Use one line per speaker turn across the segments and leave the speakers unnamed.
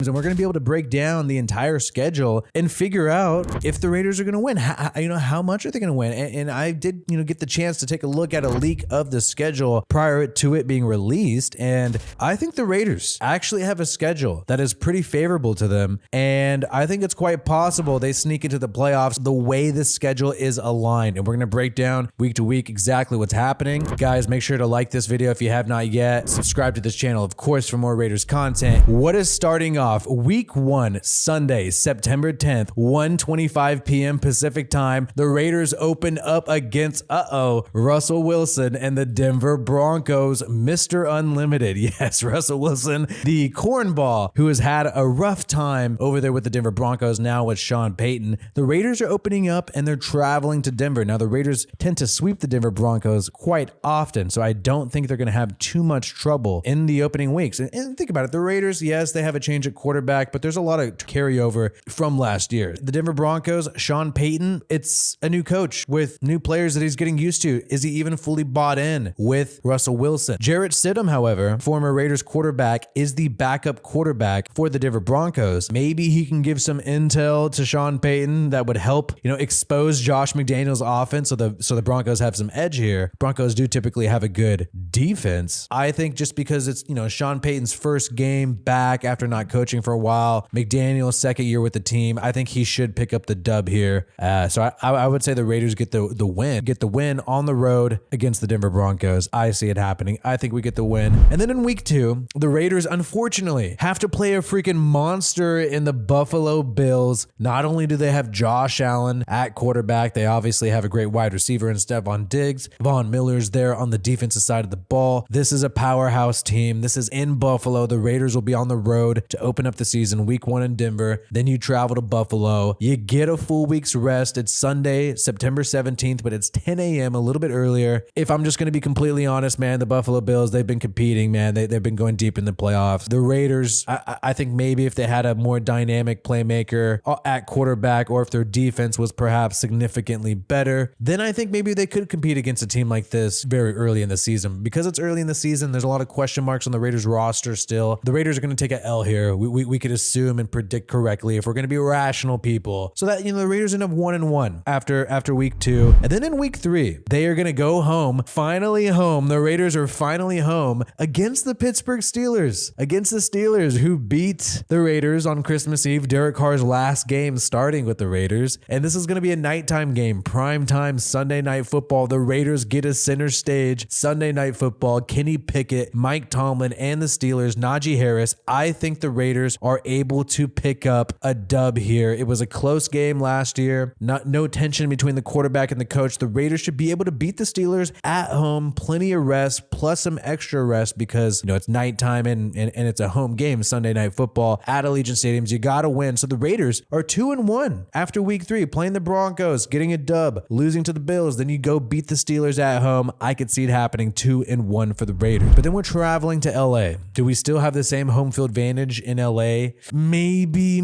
and we're going to be able to break down the entire schedule and figure out if the Raiders are going to win. How much are they going to win? And I did, get the chance to take a look at a leak of the schedule prior to it being released, and I think the Raiders actually have a schedule that is pretty favorable to them, and I think it's quite possible they sneak into the playoffs the way this schedule is aligned. And we're going to break down week to week exactly what's happening. Guys, make sure to like this video if you have not yet. Subscribe to this channel, of course, for more Raiders content. What is starting off week 1, Sunday, September 10th, 1:25 p.m. Pacific time? The Raiders open up against, Russell Wilson and the Denver Broncos, Mr. Unlimited. Yes, Russell Wilson, the cornball, who has had a rough time over there with the Denver Broncos, now with Sean Payton. The Raiders are opening up and they're traveling to Denver. Now, the Raiders tend to sweep the Denver Broncos quite often, so I don't think they're going to have too much trouble in the opening weeks. And think about it. The Raiders, yes, they have a change at quarterback, but there's a lot of carryover from last year. The Denver Broncos, Sean Payton, it's a new coach with new players that he's getting used to. Is he even fully bought in with Russell Wilson? Jarrett Stidham, however, former Raiders quarterback, is the backup quarterback for the Denver Broncos. Maybe he can give some intel to Sean Payton that would help, expose Josh McDaniels' offense so the Broncos have some edge here. Broncos do typically have a good defense. I think just because it's, Sean Payton's first game back after not coaching for a while, McDaniel's second year with the team, I think he should pick up the dub here. So I would say the Raiders get the win on the road against the Denver Broncos. I see it happening. I think we get the win. And then in week 2, the Raiders unfortunately have to play a freaking monster in the Buffalo Bills. Not only do they have Josh Allen at quarterback, they obviously have a great wide receiver in Stephon Diggs. Von Miller's there on the defensive side of the ball. This is a powerhouse team. This is in Buffalo. The Raiders will be on the road to open up the season week 1 in Denver. Then you travel to Buffalo. You get a full week's rest. It's Sunday, September 17th, but it's 10 a.m., a little bit earlier. If I'm just going to be completely honest, man, the Buffalo Bills, they've been competing, man. They've been going deep in the playoffs. The Raiders, I think maybe if they had a more dynamic playmaker at quarterback, or if their defense was perhaps significantly better, then I think maybe they could compete against a team like this very early in the season. Because it's early in the season, there's a lot of question marks on the Raiders roster still. The Raiders are going to take an L here. We could assume and predict correctly if we're going to be rational people. So that, the Raiders end up 1-1 after week 2. And then in week 3, they are going to go home, finally home. The Raiders are finally home against the Pittsburgh Steelers, against the Steelers who beat the Raiders on Christmas Eve, Derek Carr's last game starting with the Raiders. And this is going to be a nighttime game, primetime Sunday night football. The Raiders get a center stage Sunday night football. Kenny Pickett, Mike Tomlin, and the Steelers, Najee Harris. I think the Raiders are able to pick up a dub here. It was a close game last year. No tension between the quarterback and the coach. The Raiders should be able to beat the Steelers at home. Plenty of rest, plus some extra rest because, it's nighttime and it's a home game, Sunday night football at Allegiant Stadiums. You got to win. So the Raiders are 2-1 after week 3, playing the Broncos, getting a dub, losing to the Bills. Then you go beat the Steelers at home. I could see it happening 2-1 for the Raiders. But then we're traveling to LA. Do we still have the same home field advantage in LA? Maybe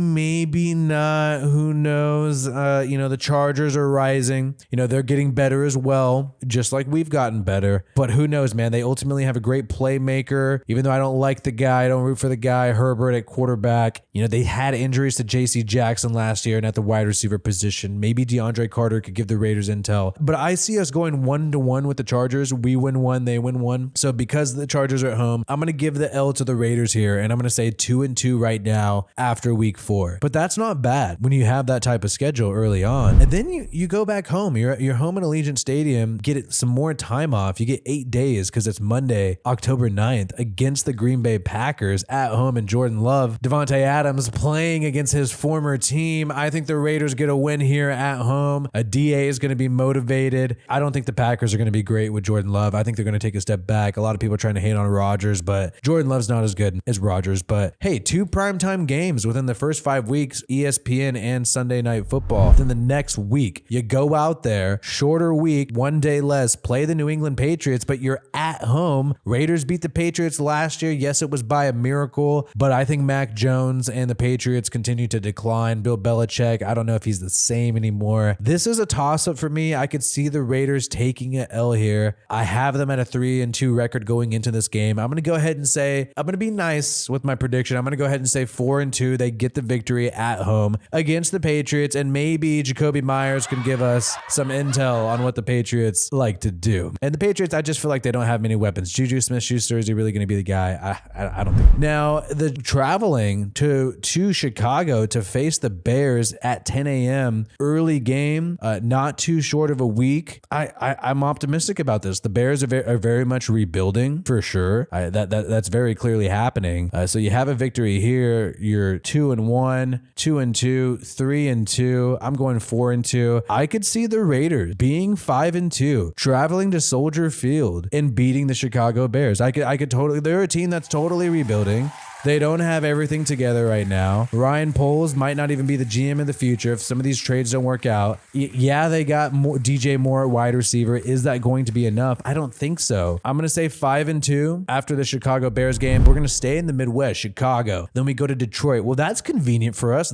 not. Who knows? The Chargers are rising. They're getting better as well, just like we've gotten better. But who knows, man? They ultimately have a great playmaker. Even though I don't like the guy, I don't root for the guy, Herbert at quarterback. They had injuries to J.C. Jackson last year and at the wide receiver position. Maybe DeAndre Carter could give the Raiders intel. But I see us going 1-1 with the Chargers. We win 1, they win 1. So because the Chargers are at home, I'm going to give the L to the Raiders here, and I'm going to say 2-2 right now after week 4. But that's not bad when you have that type of schedule early on. And then you go back home. You're home at Allegiant Stadium, get some more time off. You get 8 days because it's Monday, October 9th against the Green Bay Packers at home, and Jordan Love, Devontae Adams playing against his former team. I think the Raiders get a win here at home. A DA is going to be motivated. I don't think the Packers are going to be great with Jordan Love. I think they're going to take a step back. A lot of people are trying to hate on Rodgers, but Jordan Love's not as good as Rodgers. But hey, 2 primetime games within the first 5 weeks, ESPN and Sunday Night Football. Then the next week, you go out there, shorter week, 1 day less, play the New England Patriots, but you're at home. Raiders beat the Patriots last year. Yes, it was by a miracle, but I think Mac Jones and the Patriots continue to decline. Bill Belichick, I don't know if he's the same anymore. This is a toss-up for me. I could see the Raiders taking an L here. I have them at a 3-2 record going into this game. I'm going to go ahead and say, I'm going to be nice with my prediction. I'm going to go go ahead and say 4-2. They get the victory at home against the Patriots, and maybe Jacoby Myers can give us some intel on what the Patriots like to do. And the Patriots, I just feel like they don't have many weapons. Juju Smith-Schuster, is he really going to be the guy? I don't think. Now, the traveling to Chicago to face the Bears at 10 a.m. early game, not too short of a week. I'm optimistic about this. The Bears are very much rebuilding for sure. That's very clearly happening. So you have a victory here. You're 2-1, 2-2, 3-2. I'm going 4-2. I could see the Raiders being 5-2, traveling to Soldier Field and beating the Chicago Bears. I could totally. They're a team that's totally rebuilding. They don't have everything together right now. Ryan Poles might not even be the GM in the future if some of these trades don't work out. Yeah, they got DJ Moore at wide receiver. Is that going to be enough? I don't think so. I'm going to say 5-2 after the Chicago Bears game. We're going to stay in the Midwest, Chicago. Then we go to Detroit. Well, that's convenient for us.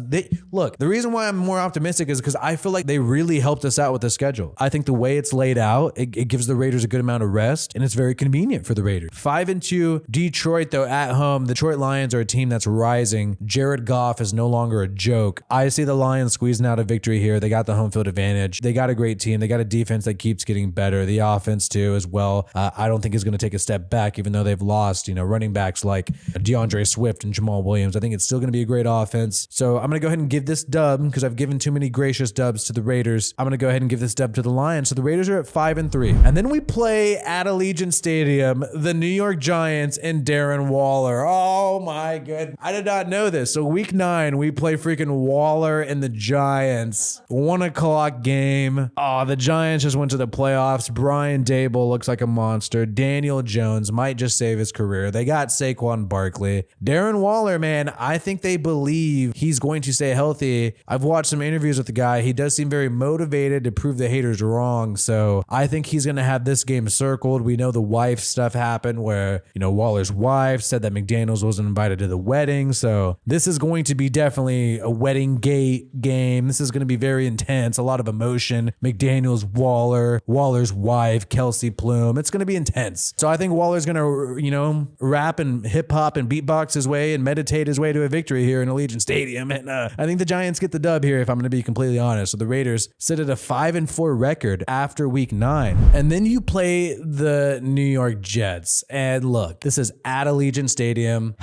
Look, the reason why I'm more optimistic is because I feel like they really helped us out with the schedule. I think the way it's laid out, it gives the Raiders a good amount of rest, and it's very convenient for the Raiders. 5-2, Detroit, though, at home. The Detroit Lions are a team that's rising. Jared Goff is no longer a joke. I see the Lions squeezing out a victory here. They got the home field advantage. They got a great team. They got a defense that keeps getting better. The offense too as well. I don't think is going to take a step back, even though they've lost, running backs like DeAndre Swift and Jamal Williams. I think it's still going to be a great offense. So I'm going to go ahead and give this dub because I've given too many gracious dubs to the Raiders. I'm going to go ahead and give this dub to the Lions. So the Raiders are at 5-3. And then we play at Allegiant Stadium, the New York Giants and Darren Waller. Oh my good. I did not know this. So week 9, we play freaking Waller and the Giants. 1:00 game. Oh, the Giants just went to the playoffs. Brian Dable looks like a monster. Daniel Jones might just save his career. They got Saquon Barkley. Darren Waller, man, I think they believe he's going to stay healthy. I've watched some interviews with the guy. He does seem very motivated to prove the haters wrong. So I think he's going to have this game circled. We know the wife stuff happened where, Waller's wife said that McDaniels wasn't invited to the wedding. So this is going to be definitely a wedding gate game. This is going to be very intense. A lot of emotion. McDaniels, Waller's wife, Kelsey Plume. It's going to be intense. So I think Waller's going to, rap and hip hop and beatbox his way and meditate his way to a victory here in Allegiant Stadium. And I think the Giants get the dub here, if I'm going to be completely honest. So the Raiders sit at a 5-4 record after week 9. And then you play the New York Jets. And look, this is at Allegiant Stadium.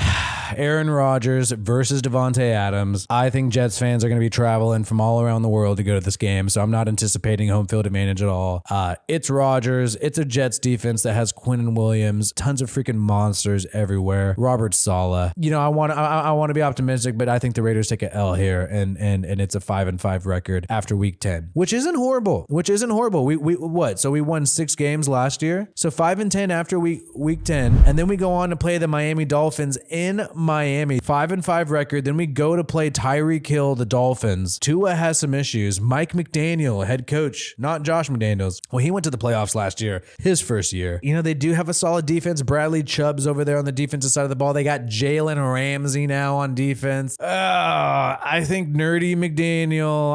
Aaron Rodgers versus Devontae Adams. I think Jets fans are going to be traveling from all around the world to go to this game, so I'm not anticipating home field advantage at all. It's Rodgers. It's a Jets defense that has Quinnen Williams, tons of freaking monsters everywhere. Robert Saleh. I want to be optimistic, but I think the Raiders take an L here, and it's a 5-5 record after week 10, which isn't horrible. We what? So we won 6 games last year, so 5-10 after week 10, and then we go on to play the Miami Dolphins in Miami. 5-5 record. Then we go to play Tyreek Hill, the Dolphins. Tua has some issues. Mike McDaniel, head coach, not Josh McDaniels. Well, he went to the playoffs last year, his first year. They do have a solid defense. Bradley Chubb's over there on the defensive side of the ball. They got Jalen Ramsey now on defense. I think McDaniel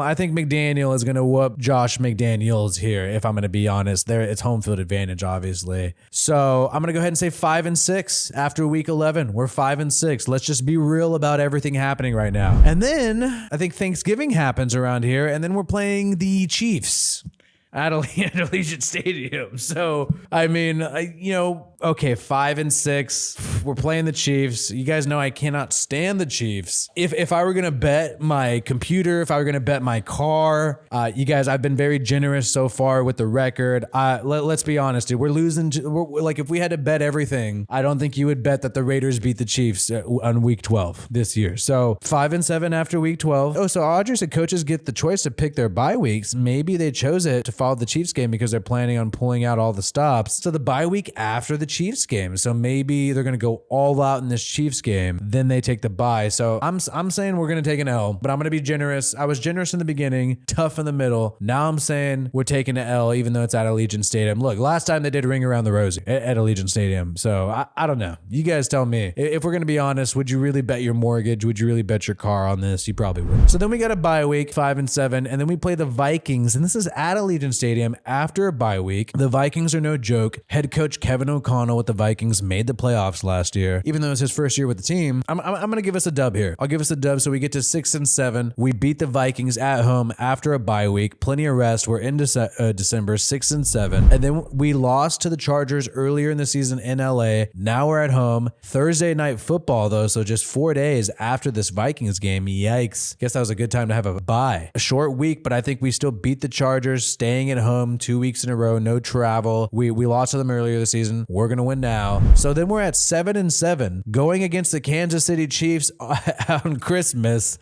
is going to whoop Josh McDaniels here, if I'm going to be honest. It's home field advantage, obviously. So I'm going to go ahead and say 5-6 after week 11. We're 5-6. Let's just be real about everything happening right now. And then I think Thanksgiving happens around here, and then we're playing the Chiefs at Allegiant Stadium. So, okay, 5-6. We're playing the Chiefs. You guys know I cannot stand the Chiefs. If I were going to bet my computer, if I were going to bet my car, you guys, I've been very generous so far with the record. Let's be honest, dude. We're losing. If we had to bet everything, I don't think you would bet that the Raiders beat the Chiefs on week 12 this year. So 5-7 after week 12. Oh, so Audrey said coaches get the choice to pick their bye weeks. Maybe they chose it to follow the Chiefs game because they're planning on pulling out all the stops. So the bye week after the Chiefs game. So maybe they're going to go all out in this Chiefs game. Then they take the bye. So I'm saying we're going to take an L, but I'm going to be generous. I was generous in the beginning, tough in the middle. Now I'm saying we're taking an L, even though it's at Allegiant Stadium. Look, last time they did Ring Around the Rosie at Allegiant Stadium. So I don't know. You guys tell me. If we're going to be honest, would you really bet your mortgage? Would you really bet your car on this? You probably would. So then we got a bye week, 5-7, and then we play the Vikings, and this is at Allegiant Stadium after a bye week. The Vikings are no joke. Head coach Kevin O'Connell all know what the Vikings made the playoffs last year. Even though it was his first year with the team, I'm going to give us a dub here. I'll give us a dub so we get to 6-7. We beat the Vikings at home after a bye week. Plenty of rest. We're in December, 6-7. And then we lost to the Chargers earlier in the season in LA. Now we're at home. Thursday night football, though, so just 4 days after this Vikings game. Yikes. Guess that was a good time to have a bye. A short week, but I think we still beat the Chargers, staying at home 2 weeks in a row, no travel. We lost to them earlier this season. We're going to win now. So then we're at 7-7, going against the Kansas City Chiefs on Christmas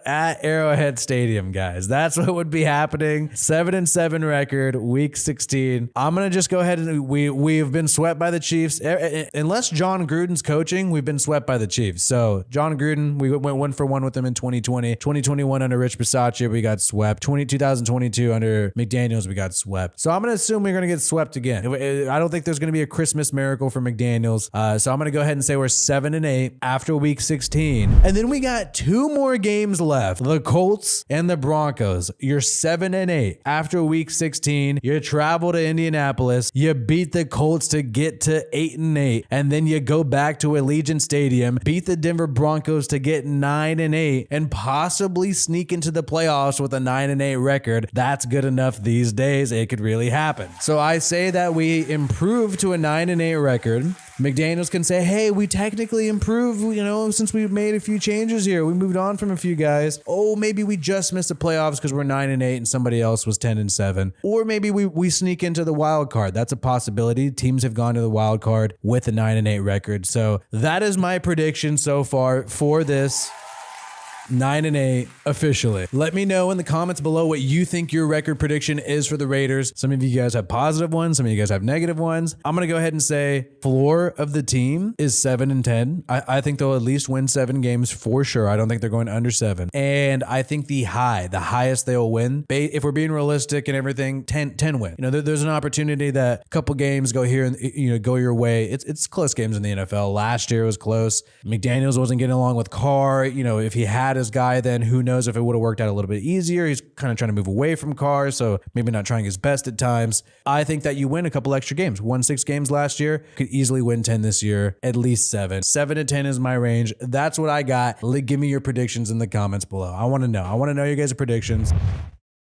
at Arrowhead Stadium, guys. That's what would be happening. 7-7 record, week 16. I'm going to just go ahead and we've been swept by the Chiefs. Unless John Gruden's coaching, we've been swept by the Chiefs. So John Gruden, we went 1-for-1 with him in 2020. 2021 under Rich Bisaccia, we got swept. 2022 under McDaniels, we got swept. So I'm going to assume we're going to get swept again. I don't think there's going to be a Christmas miracle for McDaniels. So I'm going to go ahead and say we're 7-8 after week 16. And then we got 2 more games left. The Colts and the Broncos. You're 7-8 after week 16. You travel to Indianapolis. You beat the Colts to get to 8-8. And then you go back to Allegiant Stadium, beat the Denver Broncos to get 9-8, and possibly sneak into the playoffs with a 9-8 record. That's good enough these days. It could really happen. So I say that we improve to a 9-8 record. McDaniels can say, hey, we technically improved, since we made a few changes here. We moved on from a few guys. Oh, maybe we just missed the playoffs because we're 9-8 and somebody else was 10-7. Or maybe we sneak into the wild card. That's a possibility. Teams have gone to the wild card with a 9-8 record. So that is my prediction so far for this 9-8 officially. Let me know in the comments below what you think your record prediction is for the Raiders. Some of you guys have positive ones. Some of you guys have negative ones. I'm going to go ahead and say floor of the team is 7-10. I think they'll at least win 7 games for sure. I don't think they're going under 7. And I think the highest they'll win, if we're being realistic and everything, 10 win. There's an opportunity that a couple games go here and go your way. It's close games in the NFL. Last year was close. McDaniels wasn't getting along with Carr. If he had his guy, then who knows if it would have worked out a little bit easier. He's kind of trying to move away from Carr, so maybe not trying his best at times. I think that you win a couple extra games. Won 6 games last year, could easily win 10 this year, at least 7. 7-10 is my range. That's what I got. Give me your predictions in the comments below. I want to know. I want to know your guys' predictions.